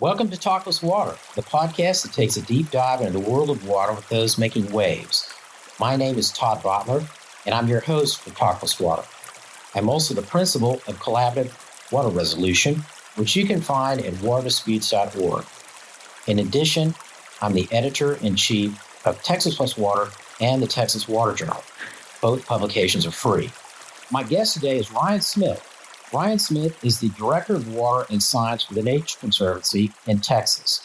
Welcome to Talkless Water, the podcast that takes a deep dive into the world of water with those making waves. My name is Todd Butler, and I'm your host for Talkless Water. I'm also the principal of Collaborative Water Resolution, which you can find at waterdisputes.org. In addition, I'm the editor-in-chief of Texas Plus Water and the Texas Water Journal. Both publications are free. My guest today is Ryan Smith. Ryan Smith is the Director of Water and Science for the Nature Conservancy in Texas.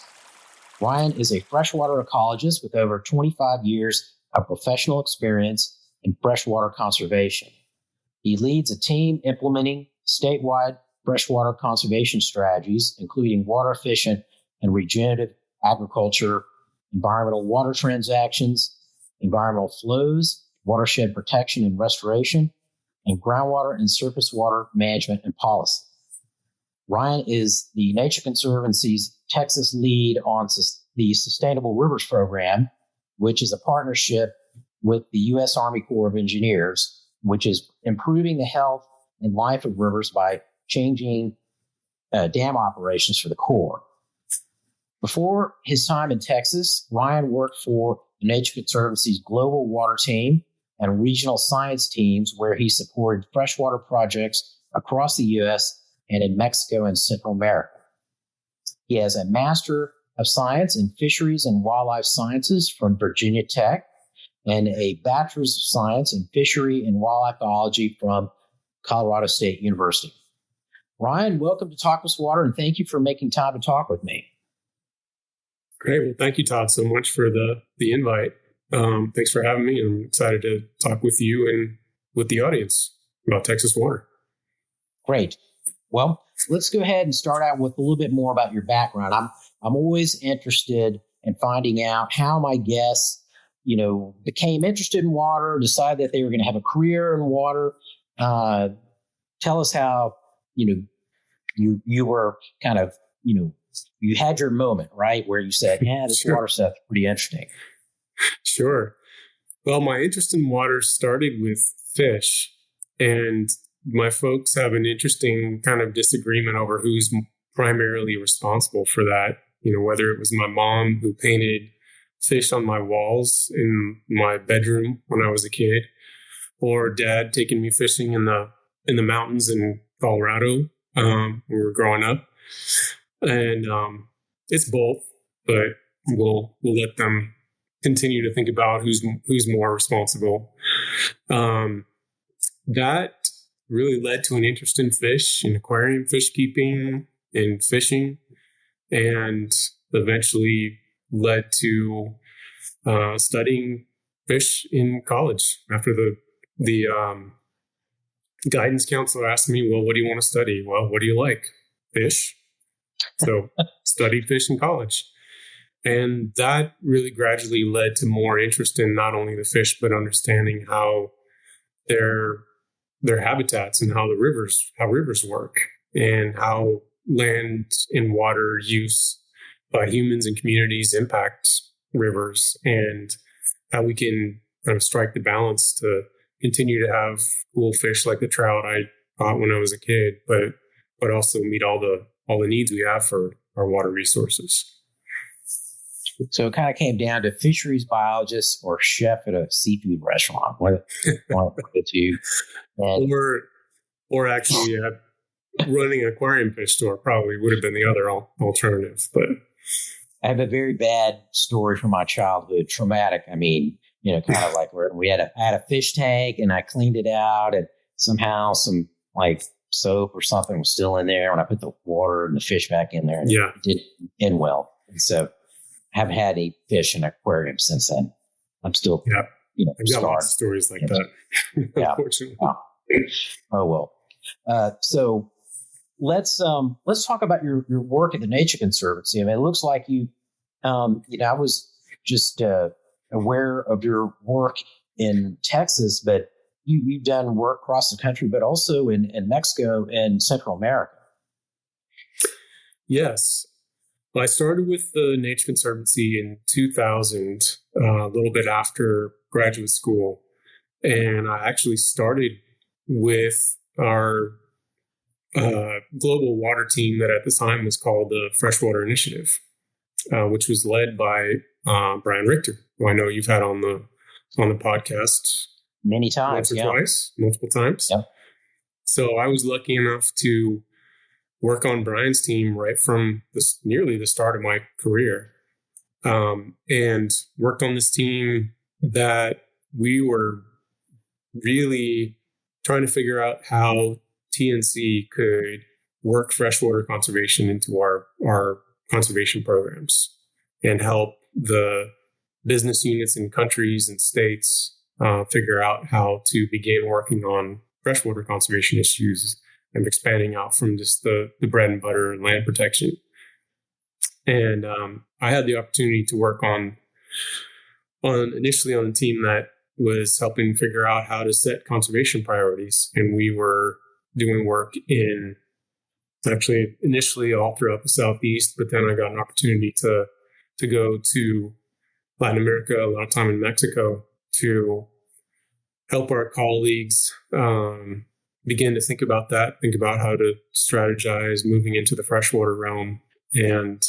Ryan is a freshwater ecologist with over 25 years of professional experience in freshwater conservation. He leads a team implementing statewide freshwater conservation strategies, including water-efficient and regenerative agriculture, environmental water transactions, environmental flows, watershed protection and restoration, and groundwater and surface water management and policy. Ryan is the Nature Conservancy's Texas lead on the Sustainable Rivers Program, which is a partnership with the U.S. Army Corps of Engineers, which is improving the health and life of rivers by changing dam operations for the Corps. Before his time in Texas, Ryan worked for the Nature Conservancy's Global Water Team and regional science teams, where he supported freshwater projects across the U.S. and in Mexico and Central America. He has a Master of Science in Fisheries and Wildlife Sciences from Virginia Tech and a Bachelor's of Science in Fishery and Wildlife Biology from Colorado State University. Ryan, welcome to Talkless Water, and thank you for making time to talk with me. Great. Well, thank you, Todd, so much for the invite. Thanks for having me. I'm excited to talk with you and with the audience about Texas water. Great. Well, let's go ahead and start out with a little bit more about your background. I'm always interested in finding out how my guests, became interested in water, decided that they were going to have a career in water. Tell us how, you were kind of, you had your moment, right, where you said, yeah, this Sure. water stuff's pretty interesting. Sure. Well, my interest in water started with fish, and my folks have an interesting kind of disagreement over who's primarily responsible for that. Whether it was my mom who painted fish on my walls in my bedroom when I was a kid, or dad taking me fishing in the mountains in Colorado when we were growing up. And it's both, but we'll let them continue to think about who's more responsible. That really led to an interest in fish, in aquarium fish keeping, and fishing, and eventually led to studying fish in college. After the guidance counselor asked me, well, what do you want to study? Well, what do you like? Fish. So studied fish in college. And that really gradually led to more interest in not only the fish, but understanding how their habitats and how rivers work, and how land and water use by humans and communities impact rivers, and how we can kind of strike the balance to continue to have cool fish like the trout I caught when I was a kid, but also meet all the needs we have for our water resources. So it kind of came down to fisheries biologist or chef at a seafood restaurant. One of the two. Or actually running an aquarium fish store probably would have been the other alternative. But I have a very bad story from my childhood, traumatic. I mean, kind of like where we had a fish tank and I cleaned it out, and somehow some like soap or something was still in there when I put the water and the fish back in there, and it didn't end well. And so I haven't had any fish in an aquarium since then. I'm still, I've got lots of stories like that. Unfortunately. Oh well. So let's talk about your work at the Nature Conservancy. I mean, it looks like you, I was just aware of your work in Texas, but you've done work across the country, but also in Mexico and Central America. Yes. Well, I started with the Nature Conservancy in 2000, a little bit after graduate school. And I actually started with our global water team that at the time was called the Freshwater Initiative, which was led by Brian Richter, who I know you've had on the podcast many times, multiple times. Yep. So I was lucky enough to work on Brian's team right from nearly the start of my career, and worked on this team that we were really trying to figure out how TNC could work freshwater conservation into our conservation programs and help the business units in countries and states figure out how to begin working on freshwater conservation issues and expanding out from just the bread and butter land protection. And I had the opportunity to work initially on a team that was helping figure out how to set conservation priorities. And we were doing work in actually initially all throughout the Southeast, but then I got an opportunity to go to Latin America, a lot of time in Mexico, to help our colleagues begin to think about how to strategize moving into the freshwater realm. And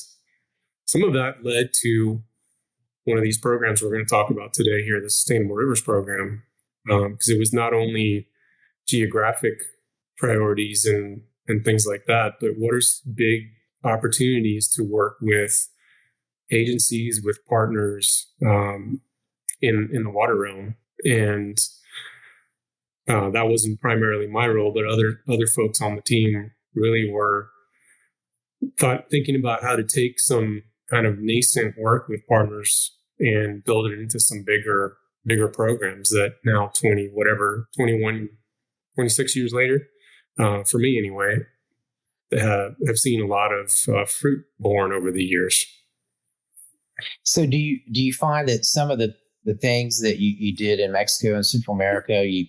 some of that led to one of these programs we're going to talk about today here, the Sustainable Rivers Program, because it was not only geographic priorities and things like that, but what are big opportunities to work with agencies, with partners in the water realm. And that wasn't primarily my role, but other folks on the team really were thinking about how to take some kind of nascent work with partners and build it into some bigger programs that now 26 years later, for me anyway, have seen a lot of fruit born over the years. So do you find that some of the things that you did in Mexico and Central America, you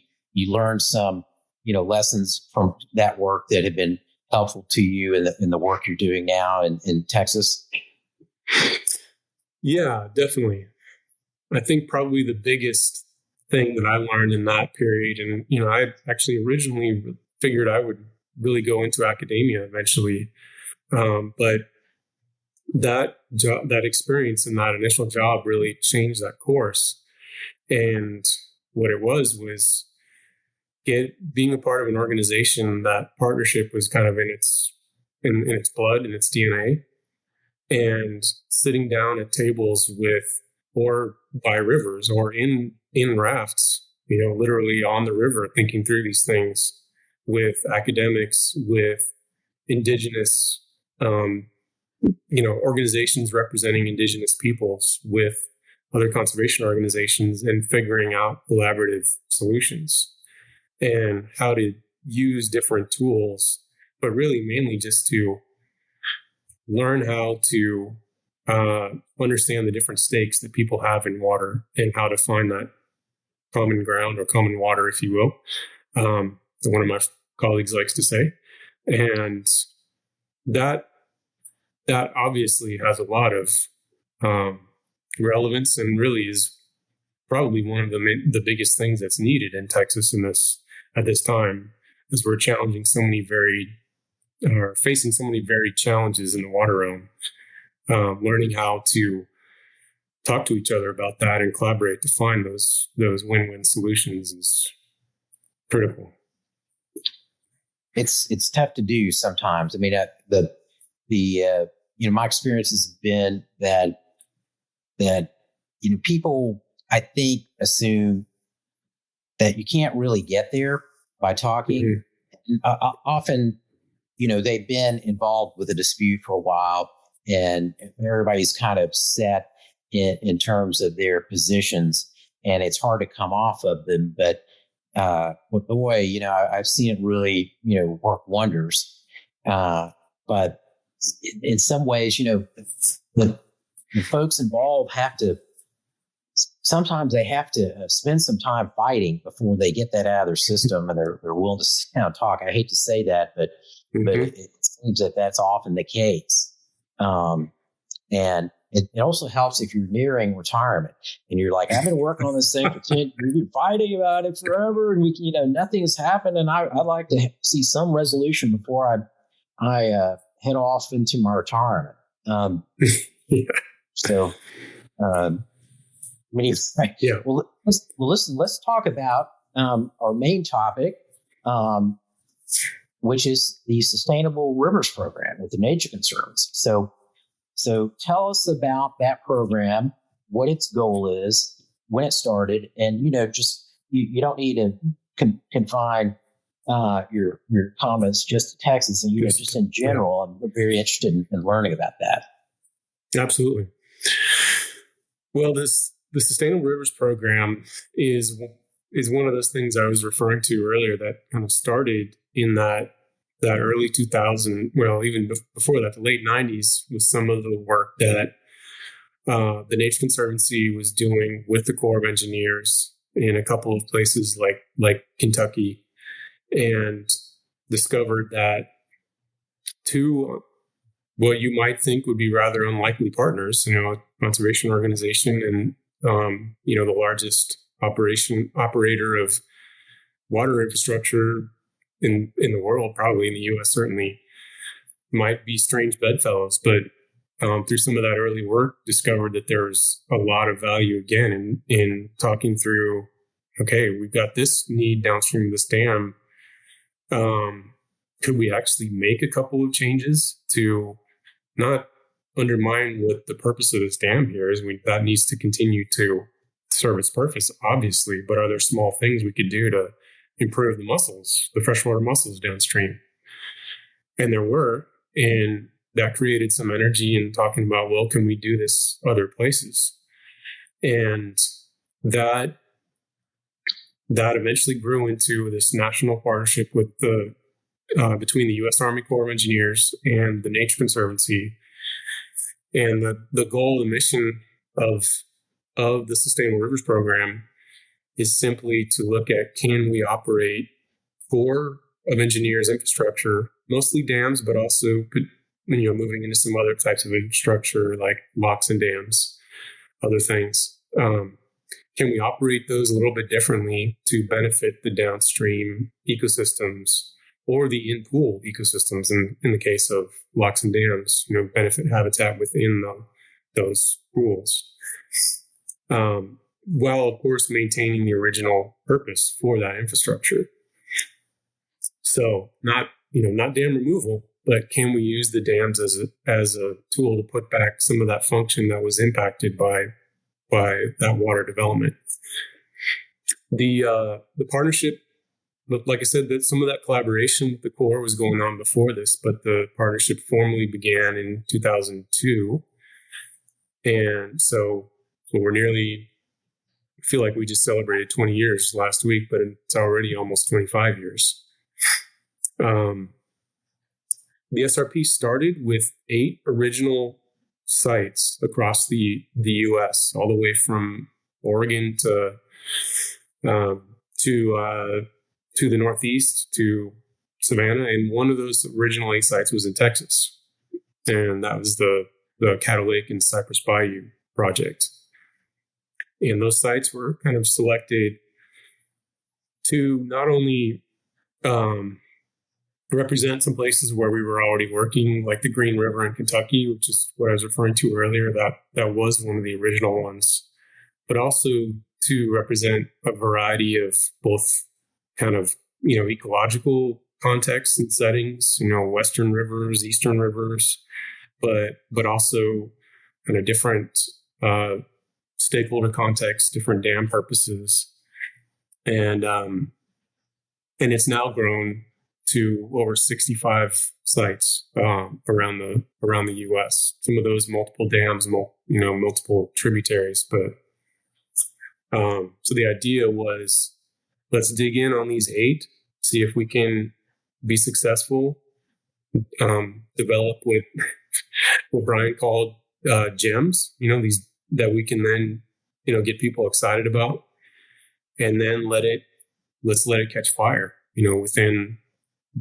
learned some, lessons from that work that have been helpful to you in the work you're doing now in Texas? Yeah, definitely. I think probably the biggest thing that I learned in that period, and, I actually originally figured I would really go into academia eventually. But that experience and that initial job really changed that course. And what it was being a part of an organization that partnership was kind of in its blood, in its DNA, and sitting down at tables or by rivers or in rafts, literally on the river, thinking through these things with academics, with indigenous, organizations representing indigenous peoples, with other conservation organizations, and figuring out collaborative solutions and how to use different tools, but really mainly just to learn how to understand the different stakes that people have in water and how to find that common ground or common water, if you will. That one of my colleagues likes to say. And that obviously has a lot of relevance and really is probably one of the biggest things that's needed in Texas at this time, as we're facing so many varied challenges in the water realm. Learning how to talk to each other about that and collaborate to find those win-win solutions is critical. It's tough to do sometimes. I mean, my experience has been that people, I think, assume that you can't really get there by talking. Mm-hmm. Often, they've been involved with a dispute for a while, and everybody's kind of set in terms of their positions, and it's hard to come off of them. But boy, I've seen it really, work wonders. But in some ways, the folks involved sometimes they have to spend some time fighting before they get that out of their system and they're willing to sit down and talk. I hate to say that, but it seems that that's often the case. And it also helps if you're nearing retirement and you're like, I've been working on this thing for 10, we've been fighting about it forever, and nothing has happened. And I like to see some resolution before I head off into my retirement. Yeah. So, Yeah. Well, let's talk about our main topic, which is the Sustainable Rivers Program with the Nature Conservancy. So tell us about that program, what its goal is, when it started, and just you don't need to confine your comments just to Texas, and just in general. I'm very interested in learning about that. Absolutely. Well, the Sustainable Rivers Program is one of those things I was referring to earlier that kind of started in that early 2000, well, even before that, the late 90s, with some of the work that the Nature Conservancy was doing with the Corps of Engineers in a couple of places like Kentucky, and discovered that two what you might think would be rather unlikely partners, a conservation organization and the largest operator of water infrastructure in the world, probably in the U.S. certainly, might be strange bedfellows. But through some of that early work, discovered that there's a lot of value again in talking through. Okay, we've got this need downstream of this dam. Could we actually make a couple of changes to not undermine what the purpose of this dam here is? That needs to continue to serve its purpose, obviously, but are there small things we could do to improve the freshwater mussels downstream? And there were, and that created some energy in talking about, well, can we do this other places? And that eventually grew into this national partnership with between the U.S. Army Corps of Engineers and the Nature Conservancy. And the goal, the mission of the Sustainable Rivers Program is simply to look at, can we operate Corps of Engineers infrastructure, mostly dams, but also moving into some other types of infrastructure like locks and dams, other things. Can we operate those a little bit differently to benefit the downstream ecosystems or the in-pool ecosystems in the case of locks and dams, benefit habitat within those pools, while of course maintaining the original purpose for that infrastructure. So not dam removal, but can we use the dams as a tool to put back some of that function that was impacted by that water development? The partnership, like I said, that some of that collaboration with the Corps was going on before this, but the partnership formally began in 2002. And so we're nearly, I feel like we just celebrated 20 years last week, but it's already almost 25 years. The SRP started with 8 original sites across the U.S., all the way from Oregon to the Northeast, to Savannah. And one of those original 8 sites was in Texas. And that was the Caddo Lake and Cypress Bayou project. And those sites were kind of selected to not only represent some places where we were already working, like the Green River in Kentucky, which is what I was referring to earlier, that was one of the original ones, but also to represent a variety of both kind of, ecological contexts and settings, Western rivers, Eastern rivers, but also kind of different stakeholder contexts, different dam purposes. And it's now grown to over 65 sites around the U.S. Some of those multiple dams, multiple tributaries. But so the idea was, let's dig in on these 8, see if we can be successful, develop what Brian called gems. These that we can then get people excited about, and then let's let it catch fire.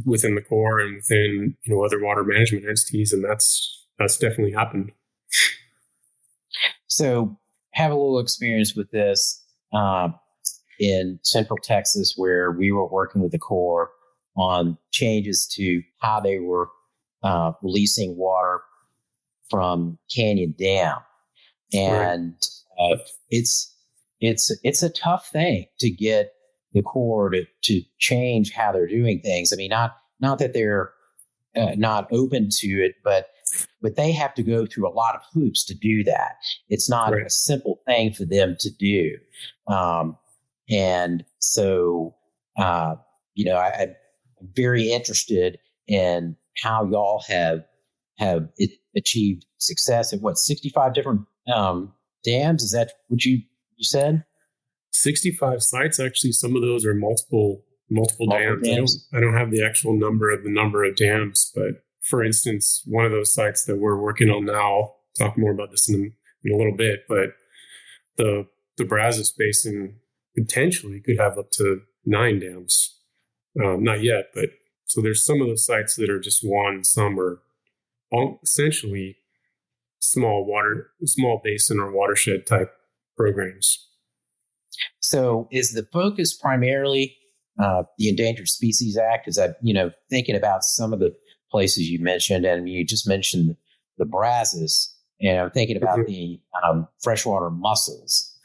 Within the Corps and within other water management entities, and that's definitely happened. So have a little experience with this in Central Texas, where we were working with the Corps on changes to how they were releasing water from Canyon Dam, Right. and it's a tough thing to get the Corps to change how they're doing things. I mean, not that they're not open to it, but they have to go through a lot of hoops to do that. It's not Right. a simple thing for them to do. And so, I'm very interested in how y'all have achieved success at 65 different dams. Is that what you said? 65 sites. Actually, some of those are multiple dams. Dams. I don't have the actual number of dams, but for instance, one of those sites that we're working on now, talk more about this in a little bit, but the Brazos Basin potentially could have up to 9 dams. Not yet, but so there's some of those sites that are just one, some are all essentially small basin or watershed type programs. So is the focus primarily the Endangered Species Act? Is that, thinking about some of the places you mentioned, and you just mentioned the Brazos, and I'm thinking about the freshwater mussels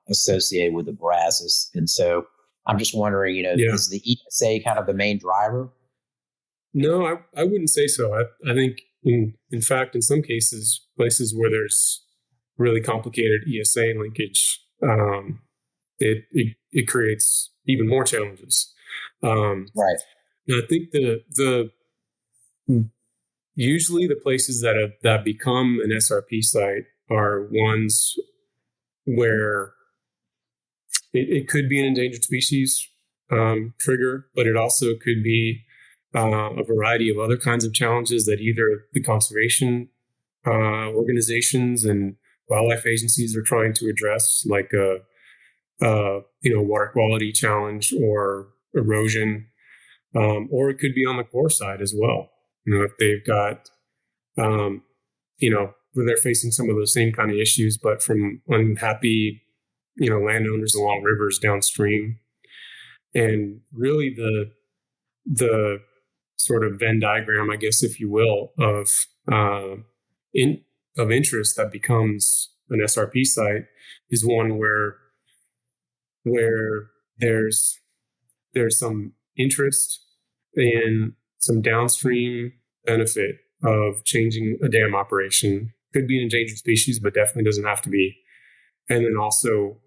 associated with the Brazos. And so I'm just wondering, is the ESA kind of the main driver? No, I wouldn't say so. I think, in fact, in some cases, places where there's really complicated ESA linkage, it creates even more challenges. Right. And I think the usually the places that become an SRP site are ones where it could be an endangered species trigger, but it also could be a variety of other kinds of challenges that either the conservation organizations and wildlife agencies are trying to address, like a water quality challenge or erosion, or it could be on the core side as well. If they've got, where they're facing some of those same kind of issues, but from unhappy, landowners along rivers downstream. And really the sort of Venn diagram, I guess, if you will, of interest that becomes an SRP site is one where there's some interest in some downstream benefit of changing a dam operation. Could be an endangered species, but definitely doesn't have to be. And then also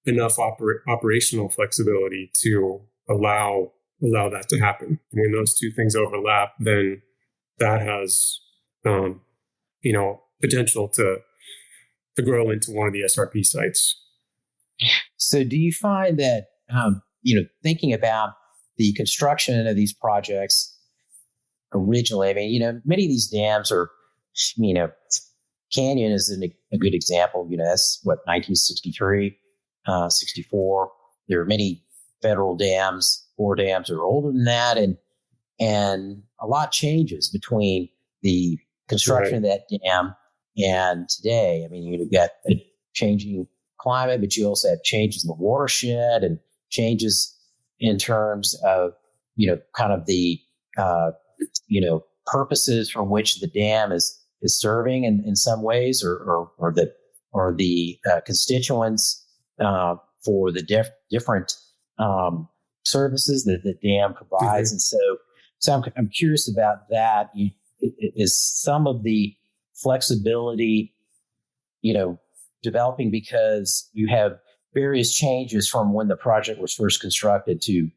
enough operational flexibility to allow that to happen. When those two things overlap, then that has potential to grow into one of the SRP sites. So do you find that thinking about the construction of these projects originally, I mean, many of these dams are, Canyon is a good example. That's what, 1963, 64. There are many federal dams, Corps dams are older than that, and a lot changes between the construction of that dam and today. I mean, you've got a changing climate, but you also have changes in the watershed and changes in terms of, kind of the, purposes for which the dam is serving in some ways, or the constituents for the different services that the dam provides. And so I'm curious about that. Is some of the flexibility, developing because you have various changes from when the project was first constructed to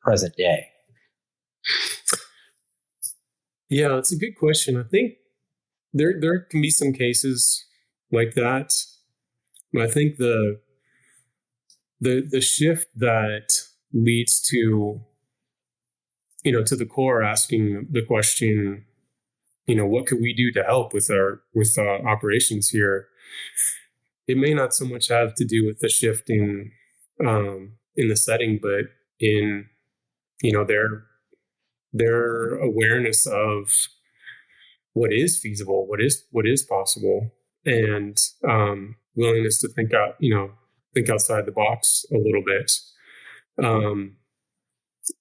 present day? Yeah, it's a good question. I think there can be some cases like that. I think the shift that leads to, to the Corps asking the question, what could we do to help with our operations here? It may not so much have to do with the shift in the setting, but in their awareness of what is feasible, what is possible, and willingness to think outside the box a little bit.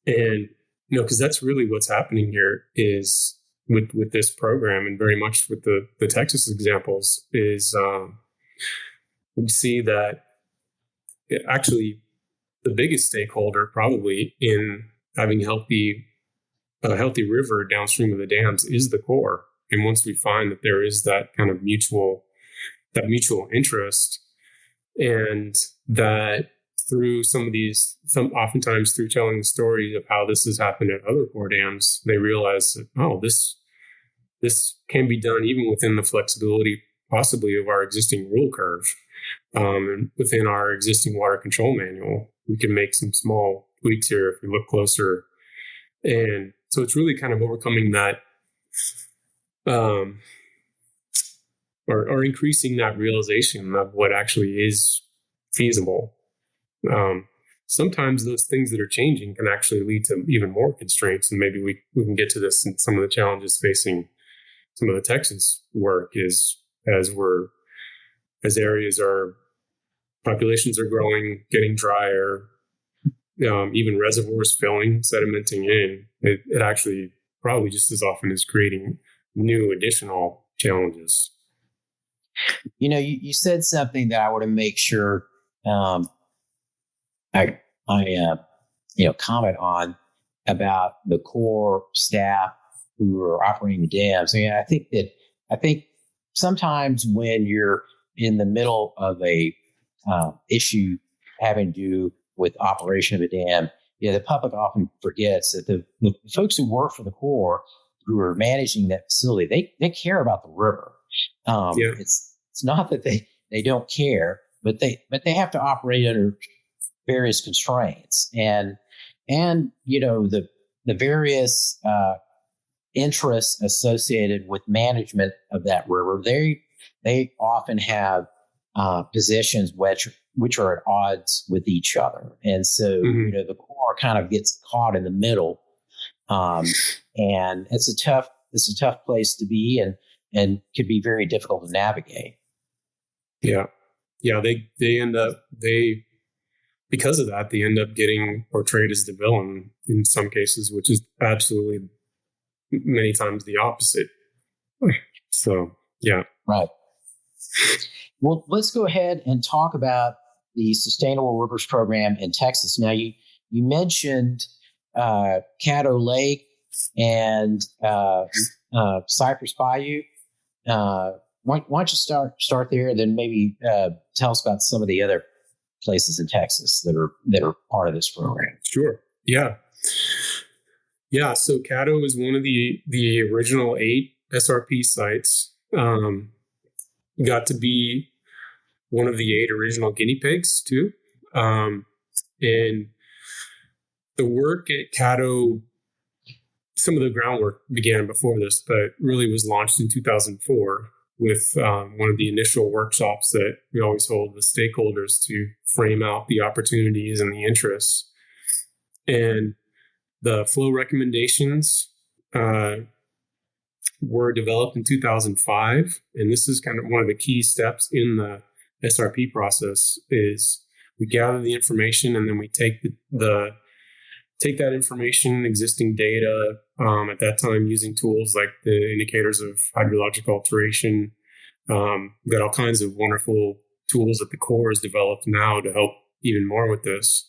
And, because that's really what's happening here is with this program, and very much with the Texas examples, is we see that actually the biggest stakeholder probably in having a healthy river downstream of the dams is the Corps. And once we find that there is that kind of mutual interest, and that through oftentimes through telling the story of how this has happened at other Corps dams, they realize that, this can be done even within the flexibility possibly of our existing rule curve, and within our existing water control manual. We can make some small tweaks here if we look closer. And so it's really kind of overcoming that, or increasing that realization of what actually is feasible. Sometimes those things that are changing can actually lead to even more constraints. And maybe we can get to this in some of the challenges facing some of the Texas work populations are growing, getting drier, even reservoirs filling, sedimenting in. It actually probably just as often is creating new additional challenges. You said something that I want to make sure I comment on about the Corps staff who are operating the dams. I think sometimes when you're in the middle of a issue having to do with operation of a dam, the public often forgets that the folks who work for the Corps, who are managing that facility, they care about the river. It's not that they don't care, but they have to operate under various constraints, and the various interests associated with management of that river. They often have positions which are at odds with each other, and so the Corps kind of gets caught in the middle, and it's a tough place to be, and could be very difficult to navigate. They end up because of that, they end up getting portrayed as the villain in some cases, which is absolutely many times the opposite. So, yeah. Right. Well, let's go ahead and talk about the Sustainable Rivers Program in Texas. Now, you mentioned Caddo Lake and Cypress Bayou. Why don't you start there, and then maybe tell us about some of the other places in Texas that are part of this program. Sure. Yeah. So Caddo is one of the original 8 SRP sites. Got to be one of the 8 original guinea pigs too. And the work at Caddo, some of the groundwork began before this, but really was launched in 2004 with one of the initial workshops that we always hold with stakeholders to frame out the opportunities and the interests. And the flow recommendations were developed in 2005. And this is kind of one of the key steps in the SRP process is we gather the information, and then we take that information, existing data, at that time using tools like the indicators of hydrologic alteration. We've got all kinds of wonderful tools that the Corps has developed now to help even more with this,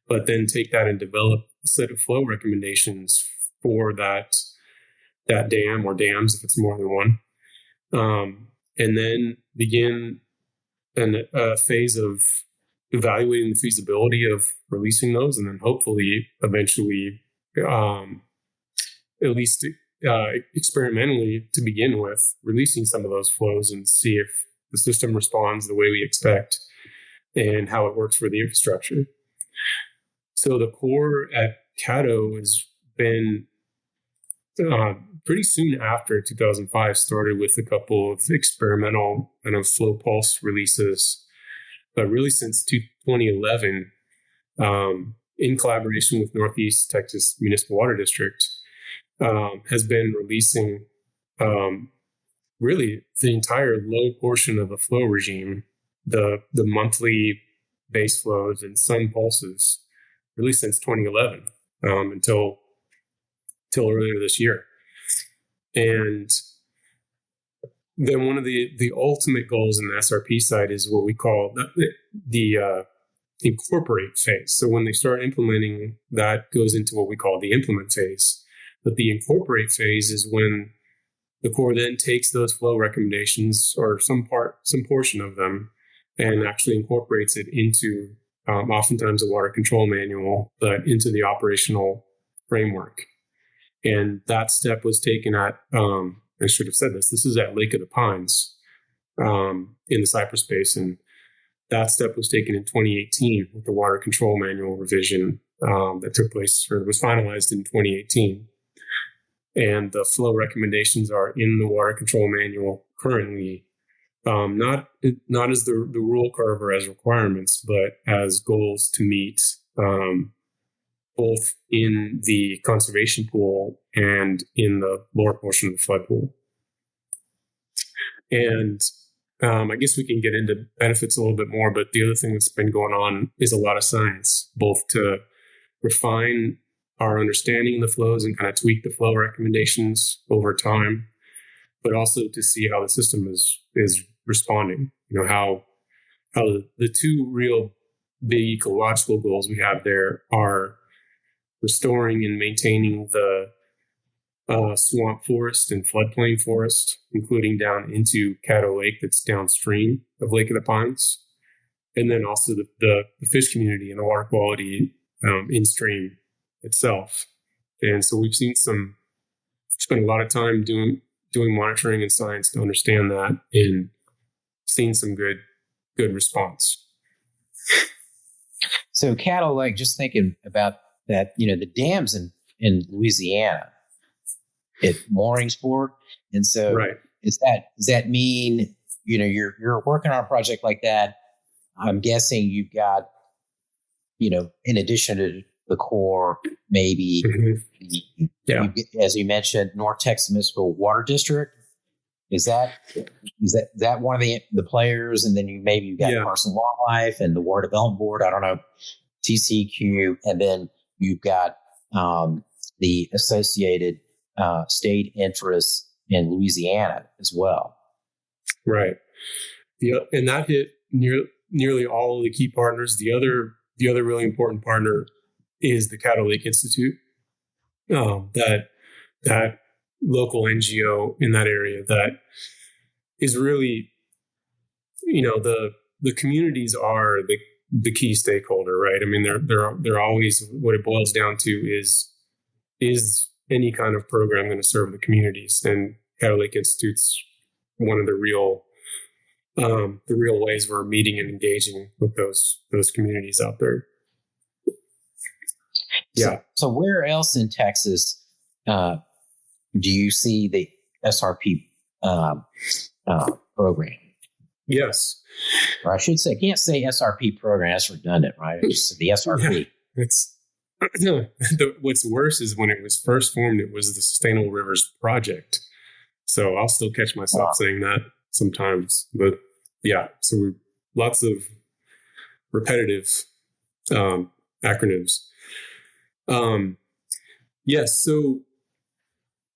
but then take that and develop a set of flow recommendations for that dam or dams if it's more than one. And then begin a phase of evaluating the feasibility of releasing those, and then hopefully eventually, at least experimentally to begin with, releasing some of those flows and see if the system responds the way we expect and how it works for the infrastructure. So the Corps at Caddo has been pretty soon after 2005 started with a couple of experimental kind of flow pulse releases, but really since 2011, in collaboration with Northeast Texas Municipal Water District, has been releasing really the entire low portion of the flow regime, the monthly base flows and some pulses, really since 2011 until earlier this year. And then one of the ultimate goals in the SRP side is what we call the incorporate phase. So when they start implementing, that goes into what we call the implement phase. But the incorporate phase is when the Corps then takes those flow recommendations or some portion of them and actually incorporates it into oftentimes a water control manual, but into the operational framework. And that step was taken at, I should have said this is at Lake of the Pines in the Cypress Basin. That step was taken in 2018 with the water control manual revision that took place or was finalized in 2018. And the flow recommendations are in the water control manual currently, not as the rule curve or as requirements, but as goals to meet both in the conservation pool and in the lower portion of the flood pool. And I guess we can get into benefits a little bit more, but the other thing that's been going on is a lot of science, both to refine our understanding of the flows and kind of tweak the flow recommendations over time, but also to see how the system is responding. You know, how the two real big ecological goals we have there are restoring and maintaining the swamp forest and floodplain forest, including down into Caddo Lake that's downstream of Lake of the Pines, and then also the fish community and the water quality in stream itself. And so we've spent a lot of time doing monitoring and science to understand that and seen some good response. So Caddo Lake, just thinking about that, the dams in Louisiana at Mooringsport. And so right. Does that mean, you're working on a project like that? I'm guessing you've got, in addition to the Corps, maybe, as you mentioned, North Texas Municipal Water District. Is that one of the players? And then you've got Carson Wildlife and the Water Development Board. I don't know, TCQ, and then you've got the associated state interests in Louisiana as well. Right. Yeah, and that hit nearly all of the key partners. The other really important partner is the Caddo Lake Institute. That local NGO in that area that is really, the communities are the key stakeholder, right? I mean, they're always, what it boils down to is any kind of program going to serve the communities, and Caddo Lake Institute's one of the real ways we're meeting and engaging with those communities out there. Yeah. So where else in Texas do you see the SRP program? Yes. Or I should say, I can't say SRP program. That's redundant, right? It's the SRP. Yeah, what's worse is when it was first formed, it was the Sustainable Rivers Project. So I'll still catch myself saying that sometimes. But yeah, so lots of repetitive acronyms. Yes, so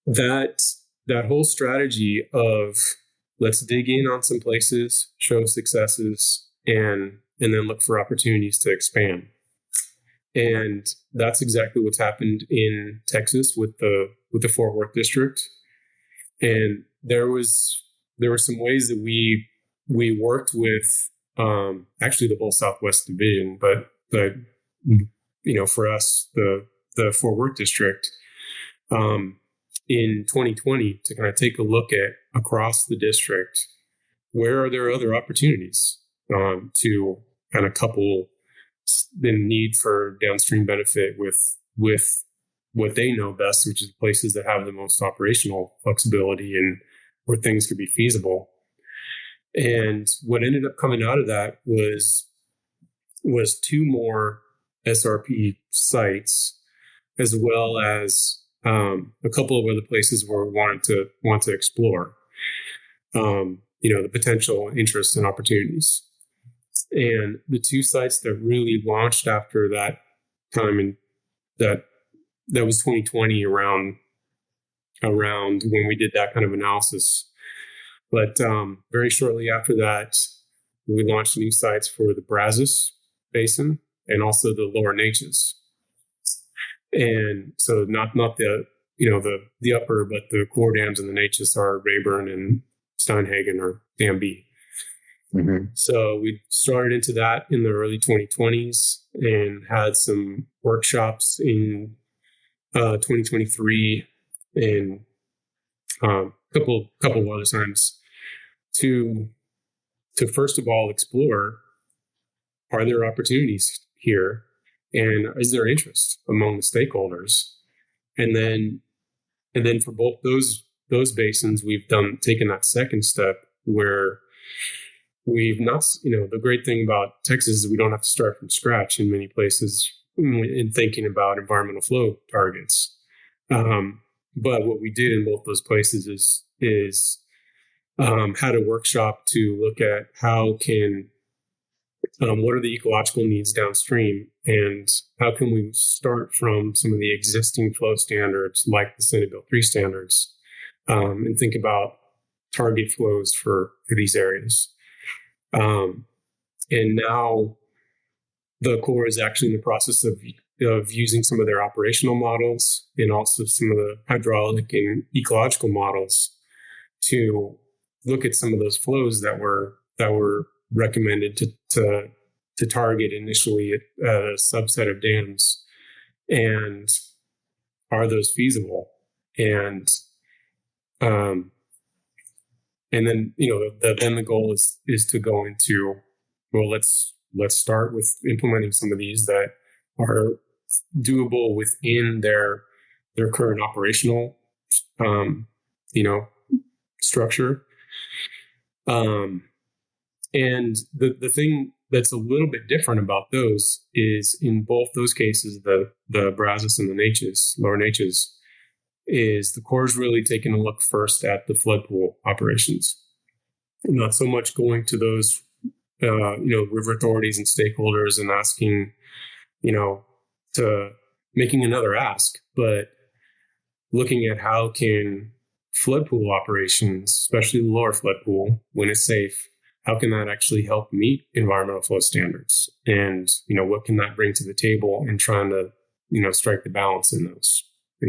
that whole strategy of let's dig in on some places, show successes, and then look for opportunities to expand. And that's exactly what's happened in Texas with the Fort Worth district. And there were some ways that we worked with actually the whole Southwest Division, but for us the Fort Worth district in 2020 to kind of take a look at across the district, where are there other opportunities to kind of couple the need for downstream benefit with what they know best, which is places that have the most operational flexibility and where things could be feasible. And what ended up coming out of that was 2 more SRP sites, as well as a couple of other places where we want to explore. the potential interest and opportunities. And the two sites that really launched after that time, and that was 2020, around when we did that kind of analysis. But very shortly after that, we launched new sites for the Brazos Basin and also the lower Neches. And so not the the upper, but the core dams in the Neches are Rayburn and Steinhagen or Dam B. Mm-hmm. So we started into that in the early 2020s and had some workshops in 2023 and a couple of other times to first of all explore, are there opportunities here, and is there interest among the stakeholders? And then for both those basins, we've taken that second step where we've not, the great thing about Texas is we don't have to start from scratch in many places in thinking about environmental flow targets. But what we did in both those places is had a workshop to look at how can, what are the ecological needs downstream, and how can we start from some of the existing flow standards like the Senate Bill 3 standards, and think about target flows for these areas. And now the Corps is actually in the process of using some of their operational models and also some of the hydraulic and ecological models to look at some of those flows that were recommended to target initially at a subset of dams, and are those feasible? And then then the goal is to go into, well, let's start with implementing some of these that are doable within their current operational structure. And the thing that's a little bit different about those is in both those cases, the Brazos and the Neches, lower Neches, is the Corps is really taking a look first at the flood pool operations, not so much going to those river authorities and stakeholders and asking, to making another ask, but looking at how can flood pool operations, especially the lower flood pool, when it's safe, how can that actually help meet environmental flow standards? And, what can that bring to the table in trying to, strike the balance in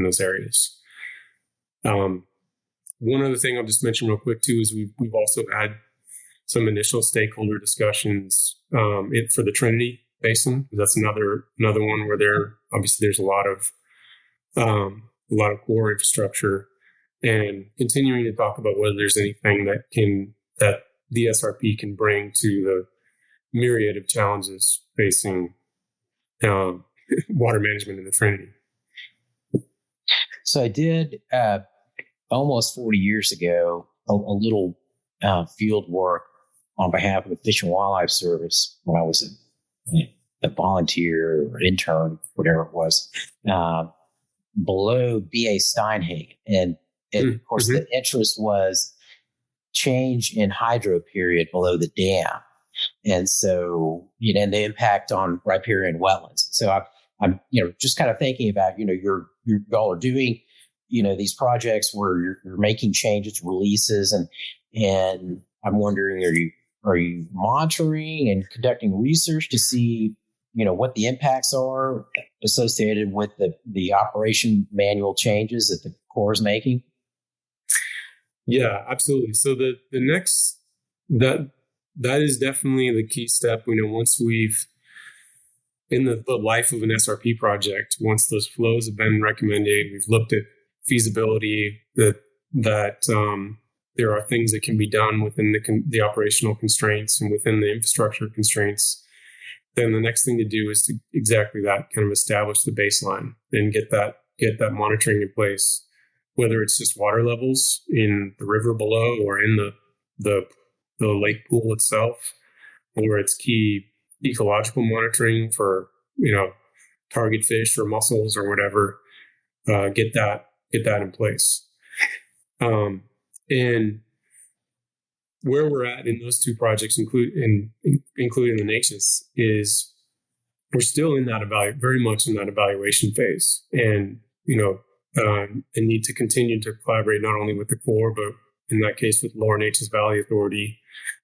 those areas? One other thing I'll just mention real quick too is we've also had some initial stakeholder discussions for the Trinity Basin. That's another one where there's a lot of core infrastructure, and continuing to talk about whether there's anything that the SRP can bring to the myriad of challenges facing water management in the Trinity. So I did almost 40 years ago a little field work on behalf of the Fish and Wildlife Service when I was a volunteer or intern, whatever it was, below B.A. Steinhagen. And of course, the interest was change in hydro period below the dam. And so, and the impact on riparian wetlands. So I'm just kind of thinking about, y'all are doing, these projects where you're making changes, releases, and I'm wondering, are you monitoring and conducting research to see, what the impacts are associated with the operation manual changes that the Corps is making? Yeah, absolutely. So the next, that is definitely the key step. Once we've, in the life of an SRP project, once those flows have been recommended, we've looked at feasibility, that there are things that can be done within the operational constraints and within the infrastructure constraints. Then the next thing to do is to exactly that, kind of establish the baseline and get that monitoring in place, whether it's just water levels in the river below or in the lake pool itself, or it's key ecological monitoring for, target fish or mussels or whatever, get that in place. And where we're at in those two projects, including the NACHES, is we're still in that very much in that evaluation phase, and and need to continue to collaborate not only with the Corps, but in that case with Lower Neches Valley Authority,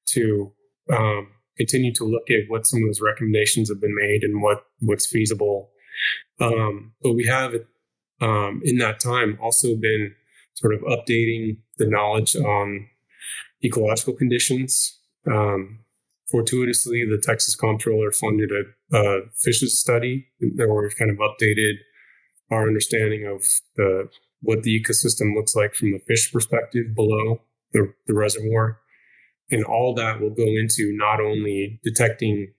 to continue to look at what some of those recommendations have been made and what's feasible. But we have in that time also been sort of updating the knowledge on ecological conditions. Fortuitously, the Texas Comptroller funded a fishes study where we've kind of updated our understanding of what the ecosystem looks like from the fish perspective below the reservoir. And all that will go into not only detecting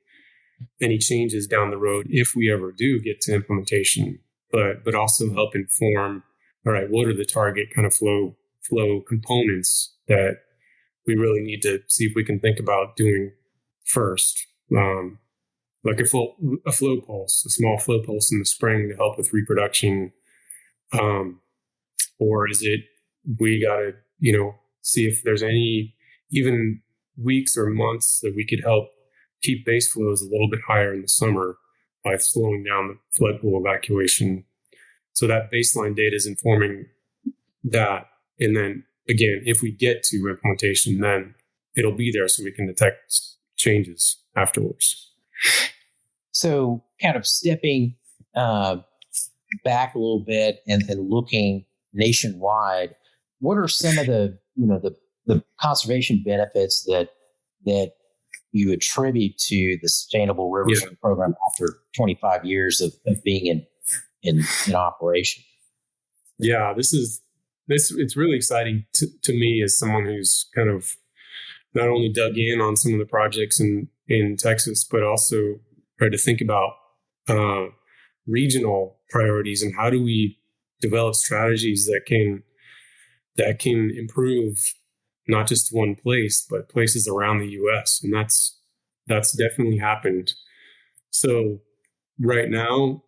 any changes down the road if we ever do get to implementation, but also help inform, all right, what are the target kind of flow components that we really need to see if we can think about doing first. Like a flow pulse, a small flow pulse in the spring to help with reproduction. Or is it, we got to, see if there's any even weeks or months that we could help keep base flows a little bit higher in the summer by slowing down the flood pool evacuation. So that baseline data is informing that. And then again, if we get to implementation, then it'll be there so we can detect changes afterwards. So kind of stepping back a little bit and looking nationwide, what are some of the conservation benefits that you attribute to the Sustainable Rivers program after 25 years of being in operation? Yeah, it's really exciting to me as someone who's kind of not only dug in on some of the projects in Texas, but also tried to think about regional priorities and how do we develop strategies that can improve not just one place, but places around the U.S. And that's definitely happened. So right now,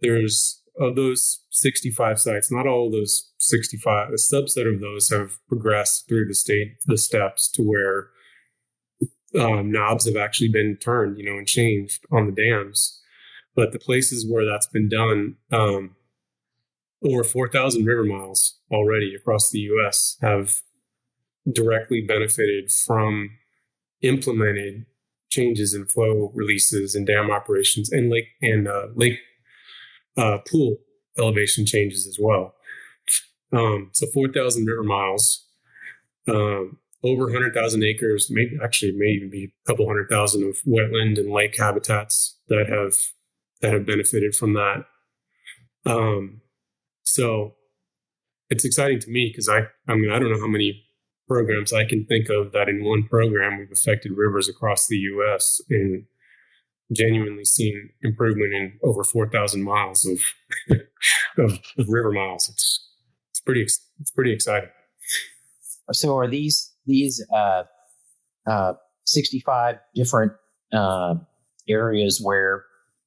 there's of those 65 sites, not all of those 65, a subset of those have progressed through the steps to where knobs have actually been turned, and changed on the dams. But the places where that's been done, over 4,000 river miles already across the U.S. have directly benefited from implemented changes in flow releases and dam operations and lake pool elevation changes as well. So 4,000 river miles, over 100,000 acres, may even be a couple 100,000 of wetland and lake habitats that have benefited from that. So it's exciting to me because I don't know how many programs I can think of that in one program we've affected rivers across the U.S. and genuinely seen improvement in over 4,000 miles of river miles. It's pretty exciting. So are these 65 different areas where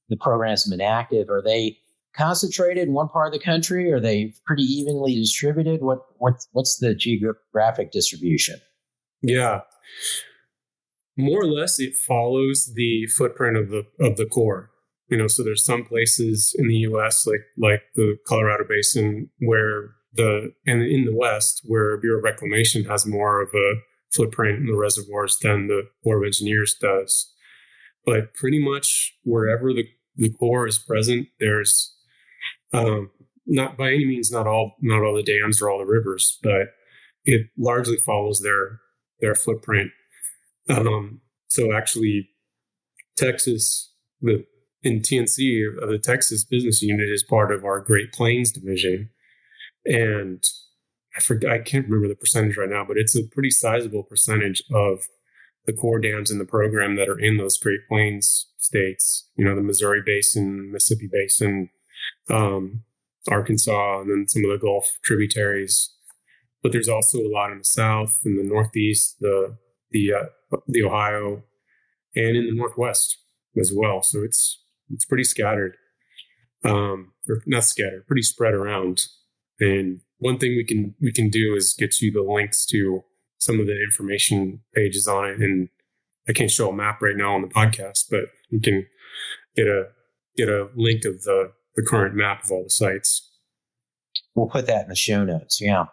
the program has been active? Are they concentrated in one part of the country? Are they pretty evenly distributed? What's the geographic distribution? Yeah, more or less, it follows the footprint of the Corps. So there's some places in the U.S. like the Colorado Basin and in the West where Bureau of Reclamation has more of a footprint in the reservoirs than the Corps of Engineers does. But pretty much wherever the Corps is present, there's not by any means not all the dams or all the rivers, but it largely follows their footprint. So actually, Texas, in TNC, the Texas business unit is part of our Great Plains division, and I can't remember the percentage right now, but it's a pretty sizable percentage of the core dams in the program that are in those Great Plains states. The Missouri Basin, Mississippi Basin, Arkansas, and then some of the Gulf tributaries. But there's also a lot in the South, in the Northeast, the Ohio, and in the Northwest as well. So it's pretty scattered, or not scattered, pretty spread around. And one thing we can do is get you the links to some of the information pages on it. And I can't show a map right now on the podcast, but you can get a link of the current map of all the sites. We'll put that in the show notes. Yeah.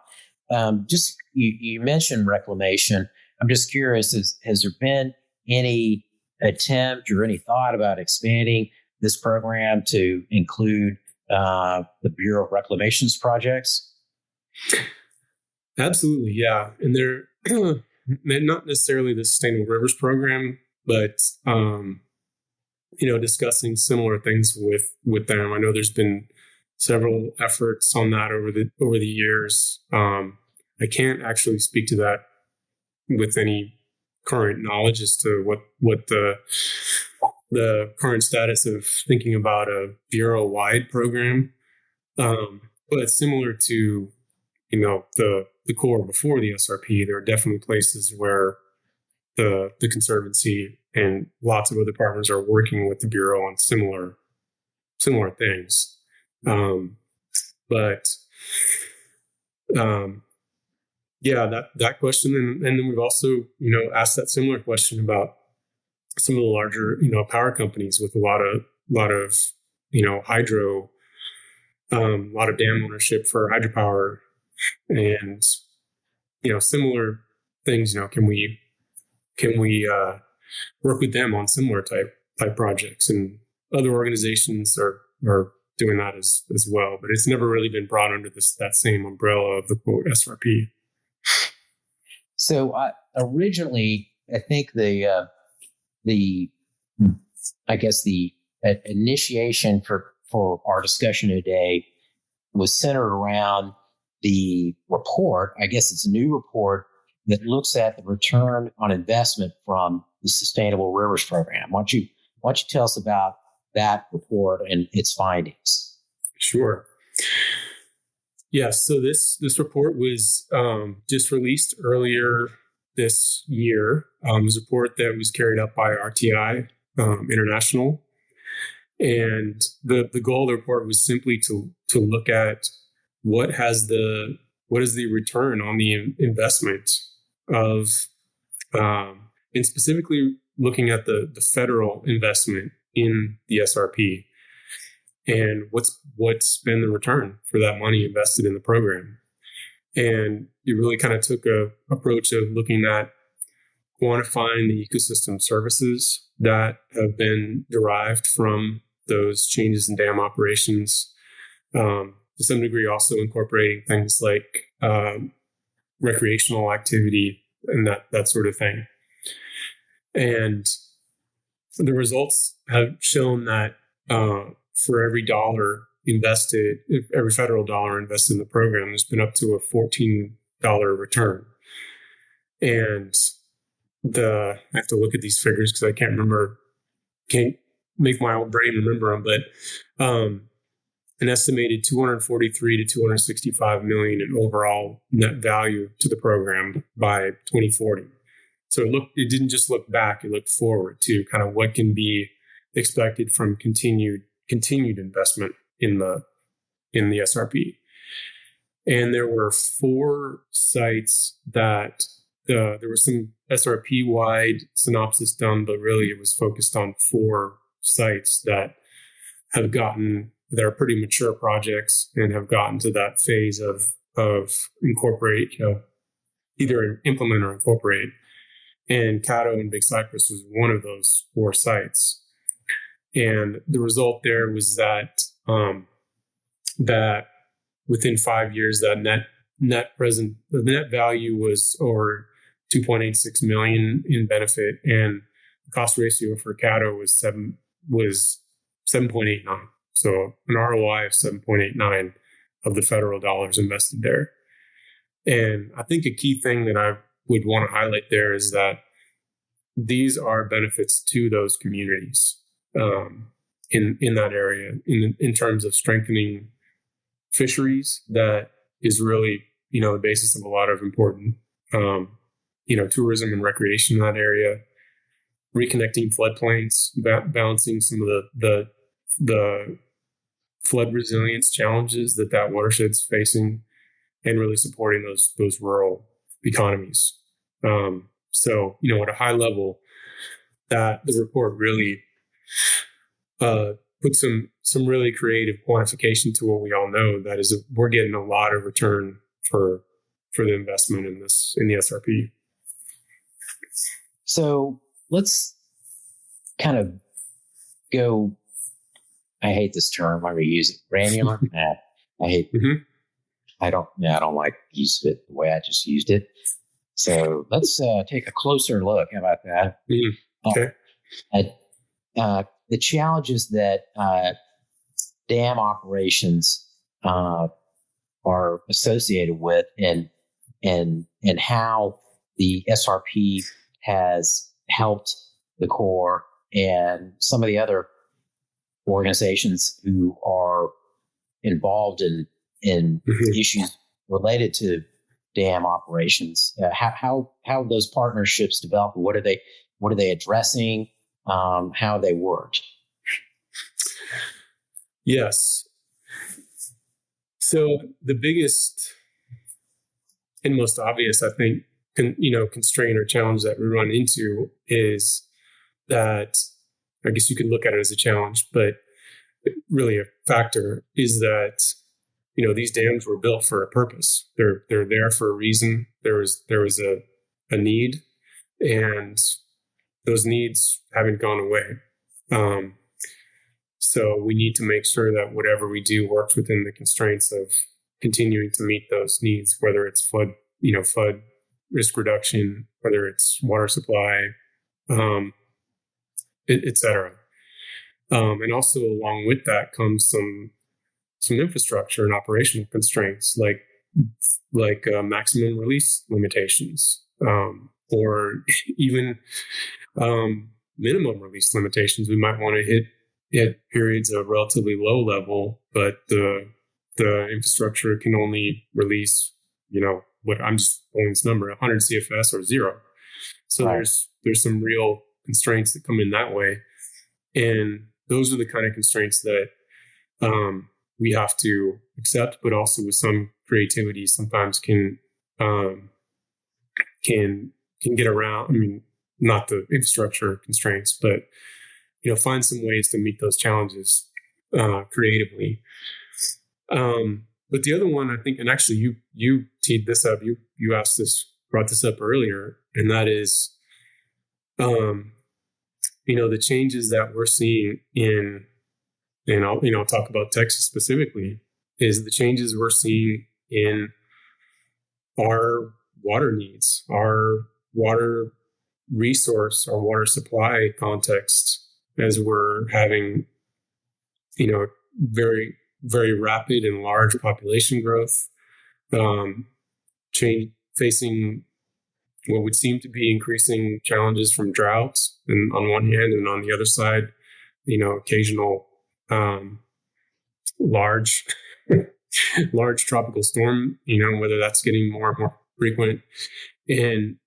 Just you mentioned reclamation. I'm just curious, has there been any attempt or any thought about expanding this program to include the Bureau of Reclamation's projects? Absolutely, yeah. And they're not necessarily the Sustainable Rivers program, but discussing similar things with them. I know there's been several efforts on that over the years. I can't actually speak to that with any current knowledge as to what the current status of thinking about a bureau-wide program. But similar to the Corps before the SRP, there are definitely places where the Conservancy and lots of other partners are working with the Bureau on similar things. That question, and then we've also asked that similar question about some of the larger power companies with a lot of hydro, a lot of dam ownership for hydropower, and similar things. Can we work with them on similar type projects? And other organizations are doing that as well, but it's never really been brought under that same umbrella of the quote SRP. So originally, I think the initiation for our discussion today was centered around the report. I guess it's a new report that looks at the return on investment from the Sustainable Rivers Program. Why don't you tell us about that report and its findings? Sure. Yeah, so this report was just released earlier this year. It was a report that was carried out by RTI International. And the goal of the report was simply to look at what is the return on the investment of, and specifically looking at the federal investment in the SRP, and what's been the return for that money invested in the program. And it really kind of took a approach of looking at quantifying the ecosystem services that have been derived from those changes in dam operations, to some degree also incorporating things like recreational activity and that sort of thing. And the results have shown that for every federal dollar invested in the program, there's been up to a $14 return. And I have to look at these figures because I can't make my own brain remember them, but an estimated 243 to 265 million in overall net value to the program by 2040. So it didn't just look back, it looked forward to kind of what can be expected from continued investment in the SRP. And there were 4 sites that there was some SRP-wide synopsis done, but really it was focused on 4 sites that are pretty mature projects and have gotten to that phase of incorporate, either implement or incorporate. And Caddo and Big Cypress was one of those 4 sites. And the result there was that that within 5 years, that the net value was over 2.86 million in benefit, and the cost ratio for Caddo was 7.89. So an ROI of 7.89 of the federal dollars invested there. And I think a key thing that I would want to highlight there is that these are benefits to those communities in that area in terms of strengthening fisheries. That is really, the basis of a lot of important, tourism and recreation in that area, reconnecting floodplains, balancing some of the flood resilience challenges that watershed's facing, and really supporting those rural economies. So, at a high level, that the report really put some really creative quantification to what we all know. That is, we're getting a lot of return for the investment in the SRP. So let's kind of go. I hate this term. I'm going to use it. Granular. I hate. Mm-hmm. I don't like using it the way I just used it. So let's take a closer look. How about that? Mm-hmm. Okay. The challenges that dam operations are associated with, and how the SRP has helped the Corps and some of the other organizations who are involved in Mm-hmm. issues related to dam operations. How those partnerships develop? What are they addressing? How they work? Yes. So the biggest and most obvious, I think, constraint or challenge that we run into is that, I guess you could look at it as a challenge, but really a factor is that, these dams were built for a purpose. They're there for a reason. There was a need, and those needs haven't gone away. So we need to make sure that whatever we do works within the constraints of continuing to meet those needs, whether it's flood risk reduction, whether it's water supply, et cetera. And also along with that comes some infrastructure and operational constraints like maximum release limitations, or even minimum release limitations. We might want to hit periods of relatively low level, but the infrastructure can only release, what I'm just pulling this number, 100 CFS or 0. So Right. there's some real constraints that come in that way. And those are the kind of constraints that we have to accept, but also with some creativity sometimes can get around. I mean, not the infrastructure constraints, but find some ways to meet those challenges creatively. But the other one, I think, and actually you teed this up, you brought this up earlier, and that is, the changes that we're seeing and I'll talk about Texas specifically, is the changes we're seeing in our water needs, our water resource, our water supply context, as we're having, very, very rapid and large population growth, facing what would seem to be increasing challenges from droughts, and on one hand, and on the other side, occasional large tropical storm, whether that's getting more and more frequent. And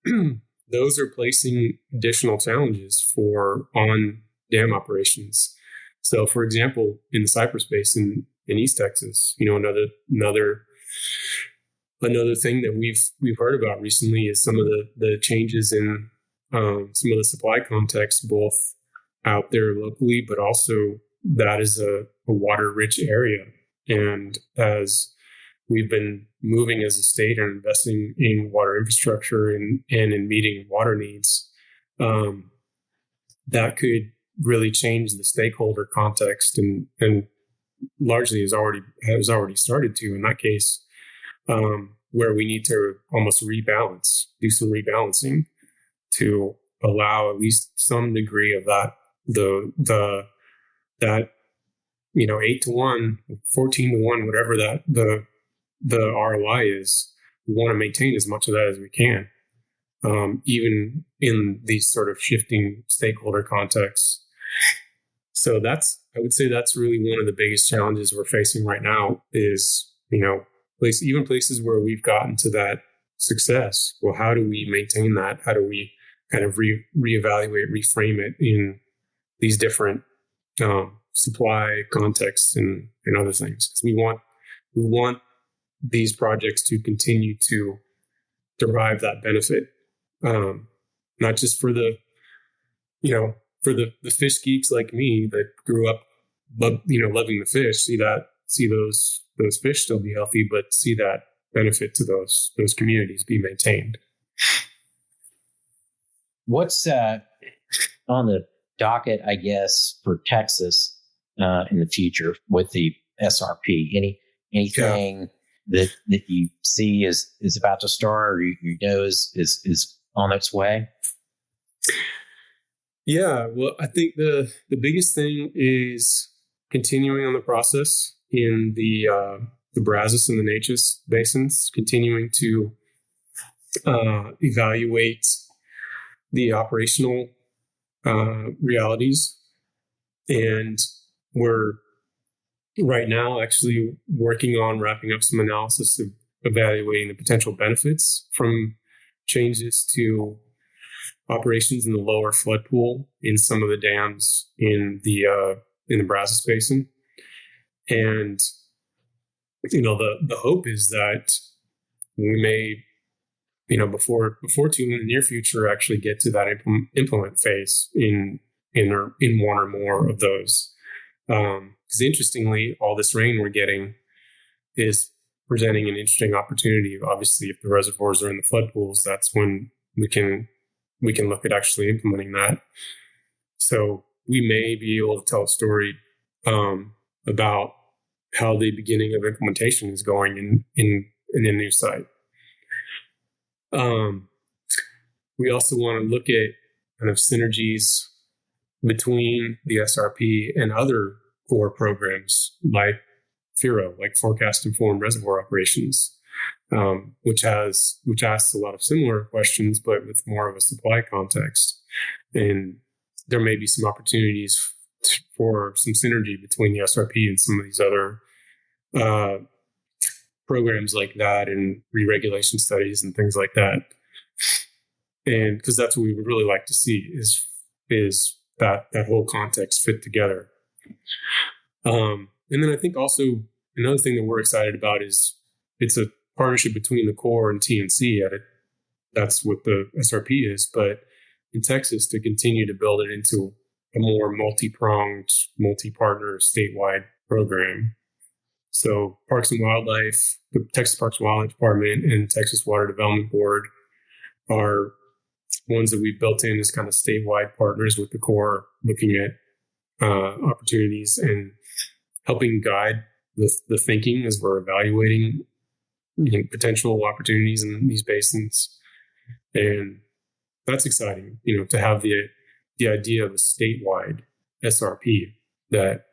those are placing additional challenges on dam operations. So, for example, in the Cypress Basin in East Texas, another thing that we've heard about recently is some of the changes in some of the supply context, both out there locally, but also that is a water-rich area. And as we've been moving as a state and investing in water infrastructure and in meeting water needs, that could really change the stakeholder context, and largely has already started to in that case, where we need to almost do some rebalancing to allow at least some degree of that, that 8-to-1, 14-to-1, whatever that the ROI is. We want to maintain as much of that as we can, even in these sort of shifting stakeholder contexts. So I would say that's really one of the biggest challenges we're facing right now is, even places where we've gotten to that success. Well, how do we maintain that? How do we kind of reevaluate, reframe it in these different supply contexts and other things? Because we want these projects to continue to derive that benefit not just for the, for the fish geeks like me that grew up, loving the fish, see those fish still be healthy, but see that benefit to those communities be maintained. What's on the docket, I guess, for Texas in the future with the SRP? Anything that you see is about to start, or you know is on its way? Yeah, well, I think the biggest thing is continuing on the process in the Brazos and the Neches basins, continuing to evaluate the operational realities. And we're right now actually working on wrapping up some analysis of evaluating the potential benefits from changes to operations in the lower flood pool in some of the dams in the Brazos Basin. And the hope is that we may, before too in the near future, actually get to that implement phase in one or more of those. Because interestingly, all this rain we're getting is presenting an interesting opportunity. Obviously, if the reservoirs are in the flood pools, that's when we can look at actually implementing that. So we may be able to tell a story about how the beginning of implementation is going in a new site. We also want to look at kind of synergies between the SRP and other core programs like FIRO, like Forecast Informed Reservoir Operations, which asks a lot of similar questions, but with more of a supply context. And there may be some opportunities for some synergy between the SRP and some of these other programs like that, and re-regulation studies and things like that. And because that's what we would really like to see is that whole context fit together. And then I think also another thing that we're excited about is it's a partnership between the Corps and TNC. That's what the SRP is, but in Texas to continue to build it into a more multi-pronged, multi-partner statewide program. So Parks and Wildlife, the Texas Parks and Wildlife Department, and Texas Water Development Board are ones that we've built in as kind of statewide partners with the Corps, looking at opportunities and helping guide the thinking as we're evaluating potential opportunities in these basins. And that's exciting, to have the idea of a statewide SRP that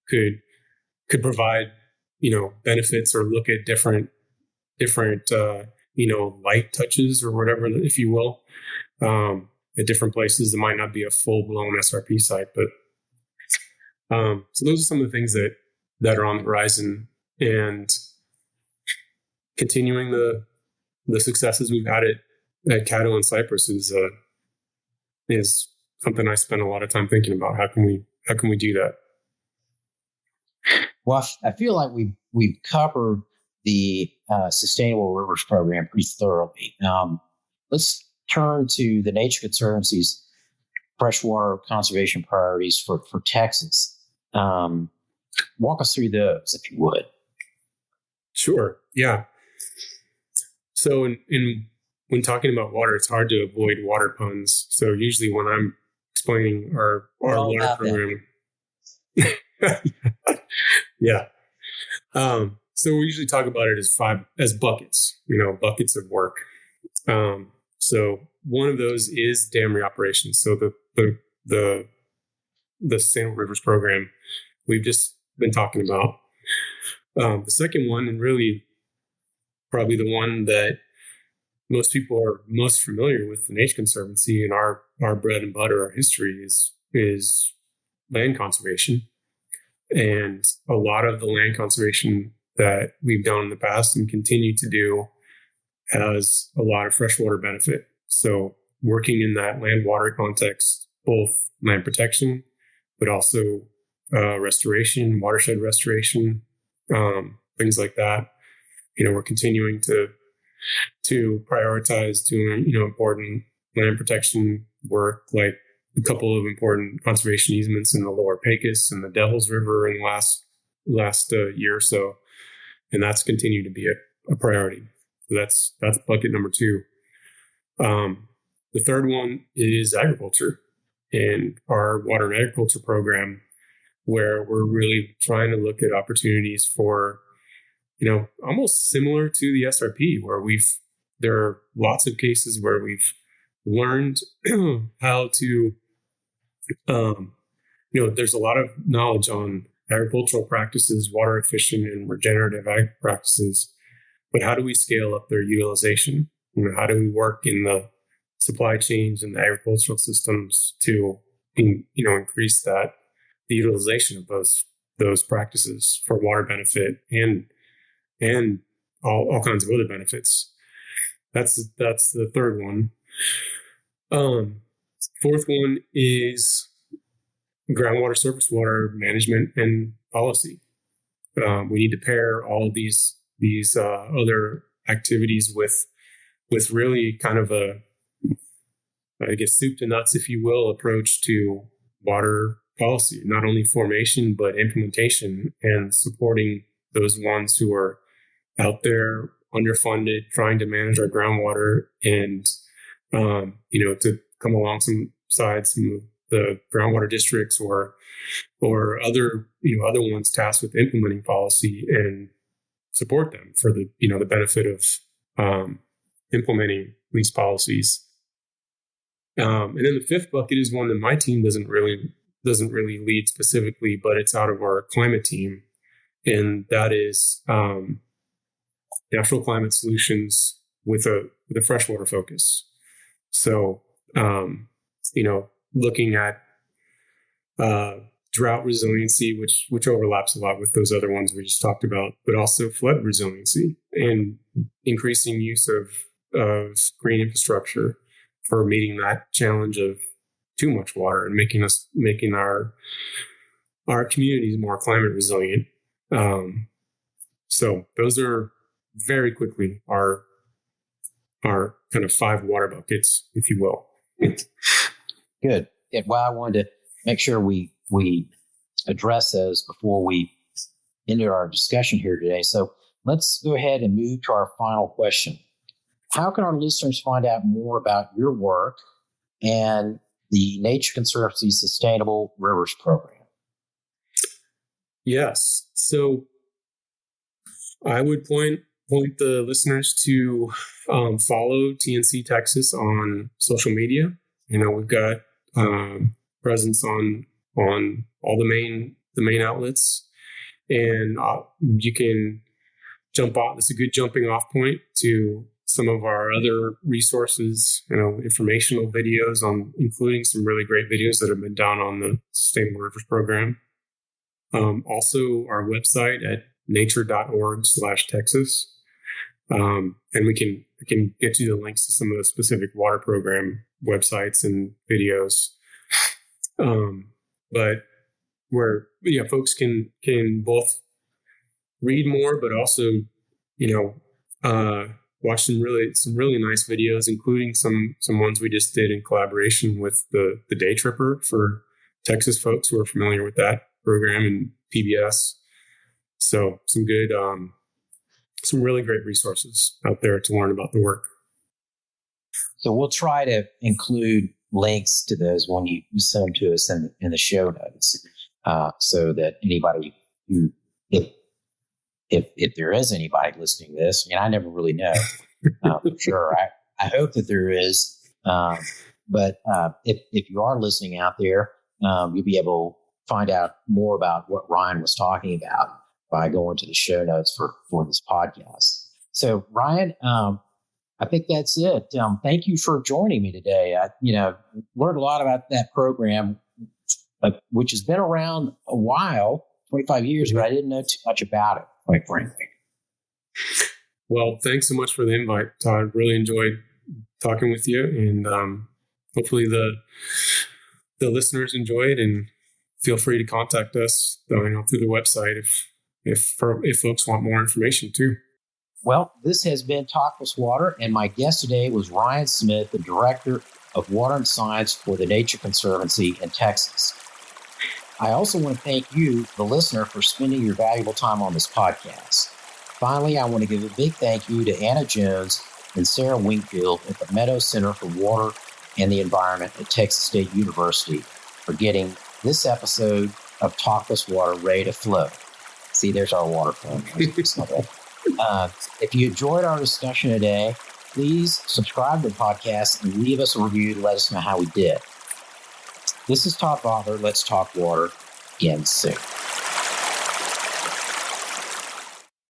could provide, benefits or look at different light touches or whatever, if you will, at different places that might not be a full-blown SRP site. But so those are some of the things that are on the horizon, and continuing the successes we've had at Caddo and Cypress is something I spend a lot of time thinking about. How can we do that? Well, I feel like we've covered the Sustainable Rivers program pretty thoroughly. Let's turn to the Nature Conservancy's freshwater conservation priorities for Texas. Walk us through those, if you would. Sure. Yeah. So when talking about water, it's hard to avoid water puns. So usually when I'm explaining our water program, yeah. So we usually talk about it as buckets, buckets of work. So one of those is dam reoperations. So the Sustainable Rivers program we've just been talking about. The second one, and really probably the one that most people are most familiar with, the Nature Conservancy, and our bread and butter, our history is land conservation. And a lot of the land conservation that we've done in the past and continue to do has a lot of freshwater benefit. So working in that land water context, both land protection, but also restoration, watershed restoration, things like that. We're continuing to to prioritize doing, important land protection work, like a couple of important conservation easements in the Lower Pecos and the Devils River in the last year or so, and that's continued to be a priority. So that's bucket number two. The third one is agriculture and our water and agriculture program, where we're really trying to look at opportunities for, almost similar to the SRP, where there are lots of cases where we've learned how to, there's a lot of knowledge on agricultural practices, water efficient and regenerative ag practices, but how do we scale up their utilization? How do we work in the supply chains and the agricultural systems to, increase the utilization of those practices for water benefit and all kinds of other benefits. That's the third one. Fourth one is groundwater, surface water management and policy. We need to pair all of these other activities with really kind of a, I guess, soup to nuts, if you will, approach to water policy, not only formation, but implementation and supporting those ones who are out there underfunded, trying to manage our groundwater and, to come alongside some of the groundwater districts or other ones tasked with implementing policy and support them for the benefit of implementing these policies. And then the fifth bucket is one that my team doesn't really lead specifically, but it's out of our climate team, and that is natural climate solutions with a freshwater focus. So, looking at drought resiliency, which overlaps a lot with those other ones we just talked about, but also flood resiliency and increasing use of green infrastructure for meeting that challenge of too much water and making our communities more climate resilient. So those are very quickly our kind of 5 water buckets, if you will. Good. Well, I wanted to make sure we address those before we ended our discussion here today. So let's go ahead and move to our final question. How can our listeners find out more about your work and the Nature Conservancy Sustainable Rivers Program? Yes. So I would point the listeners to follow TNC Texas on social media. We've got presence on all the main outlets, and you can jump off. It's a good jumping off point to some of our other resources, informational videos including some really great videos that have been done on the Sustainable Rivers Program. Also our website at nature.org/Texas. And we can get you the links to some of the specific water program websites and videos. But where, folks can both read more, but also, watch some really nice videos, including some ones we just did in collaboration with the Day Tripper for Texas folks who are familiar with that program and PBS. So some good, some really great resources out there to learn about the work. So we'll try to include links to those when you send them to us in the show notes, so that anybody who, if there is anybody listening to this, I never really know for sure. I hope that there is, but if you are listening out there, you'll be able to find out more about what Ryan was talking about by going to the show notes for this podcast. So Ryan, I think that's it. Thank you for joining me today. I learned a lot about that program, which has been around a while, 25 years, but I didn't know too much about it, quite frankly. Well, thanks so much for the invite, Todd. Really enjoyed talking with you, and hopefully the listeners enjoyed. And feel free to contact us through the website if folks want more information too. Well, this has been Talk with Water, and my guest today was Ryan Smith, the Director of Water and Science for the Nature Conservancy in Texas. I also want to thank you, the listener, for spending your valuable time on this podcast. Finally, I want to give a big thank you to Anna Jones and Sarah Wingfield at the Meadows Center for Water and the Environment at Texas State University for getting this episode of Talk with Water ready to flow. See, there's our water flow. If you enjoyed our discussion today, please subscribe to the podcast and leave us a review to let us know how we did. This is Todd Butler. Let's talk water again soon.